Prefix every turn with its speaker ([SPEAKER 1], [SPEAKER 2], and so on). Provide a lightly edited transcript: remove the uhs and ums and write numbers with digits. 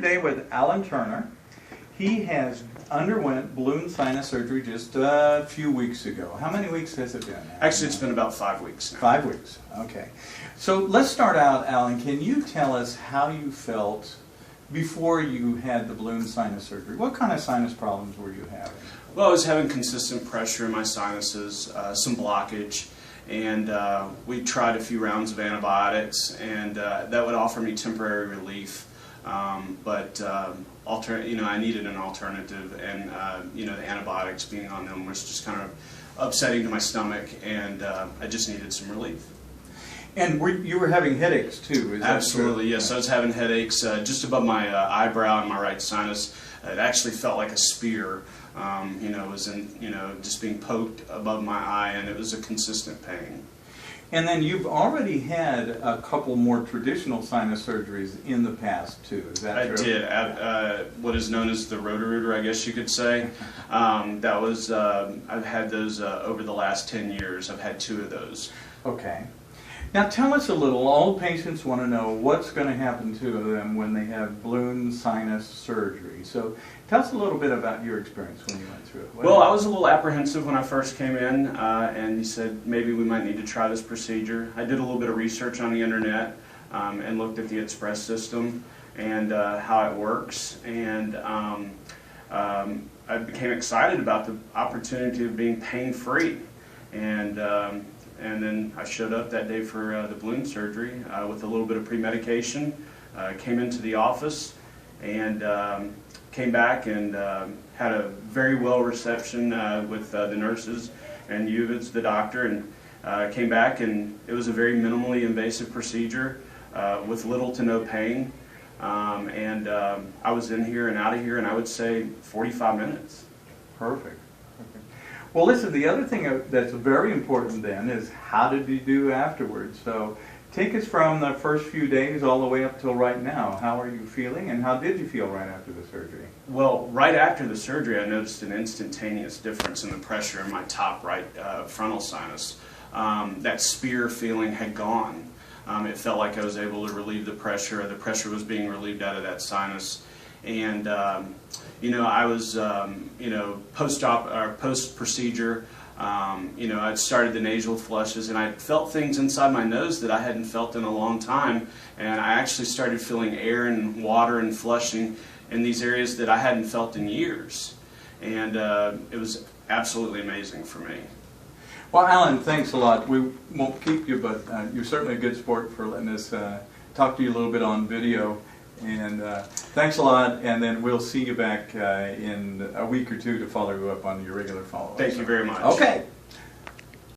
[SPEAKER 1] today with Alan Turner. He has underwent balloon sinus surgery just a few weeks ago. How many weeks has it been?
[SPEAKER 2] Actually, it's been about 5 weeks now.
[SPEAKER 1] 5 weeks, okay. So let's start out, Alan. Can you tell us how you felt before you had the balloon sinus surgery? What kind of sinus problems were you having?
[SPEAKER 2] Well, I was having consistent pressure in my sinuses, some blockage, and we tried a few rounds of antibiotics, and that would offer me temporary relief. I needed an alternative, and the antibiotics being on them was just kind of upsetting to my stomach, and I just needed some relief.
[SPEAKER 1] And you were having headaches too, is that
[SPEAKER 2] Absolutely,
[SPEAKER 1] true?
[SPEAKER 2] yes. I was having headaches just above my eyebrow and my right sinus. It actually felt like a spear. It was just being poked above my eye, and it was a consistent pain.
[SPEAKER 1] And then you've already had a couple more traditional sinus surgeries in the past too, is that true?
[SPEAKER 2] I did. What is known as the roto-rooter, I guess you could say. I've had those over the last 10 years. I've had 2 of those.
[SPEAKER 1] Okay. Now tell us a little, all patients want to know what's going to happen to them when they have balloon sinus surgery. So tell us a little bit about your experience when you went through it.
[SPEAKER 2] Well, I was a little apprehensive when I first came in, and he said maybe we might need to try this procedure. I did a little bit of research on the internet and looked at the Express system and how it works, and I became excited about the opportunity of being pain-free. And then I showed up that day for the balloon surgery with a little bit of pre-medication, came into the office, and came back and had a very well reception with the nurses and you as the doctor, and came back, and it was a very minimally invasive procedure with little to no pain. I was in here and out of here in, I would say, 45 minutes.
[SPEAKER 1] Perfect. Well, listen, the other thing that's very important then is how did you do afterwards? So take us from the first few days all the way up till right now. How are you feeling, and how did you feel right after the surgery?
[SPEAKER 2] Well, right after the surgery, I noticed an instantaneous difference in the pressure in my top right frontal sinus. That spear feeling had gone. It felt like I was able to relieve the pressure. The pressure was being relieved out of that sinus. And I was, post-procedure, I'd started the nasal flushes, and I felt things inside my nose that I hadn't felt in a long time, and I actually started feeling air and water and flushing in these areas that I hadn't felt in years, and it was absolutely amazing for me.
[SPEAKER 1] Well, Alan, thanks a lot. We won't keep you, but you're certainly a good sport for letting us talk to you a little bit on video. And thanks a lot, and then we'll see you back in a week or two to follow you up on your regular follow-up.
[SPEAKER 2] Thank you very much.
[SPEAKER 1] Okay.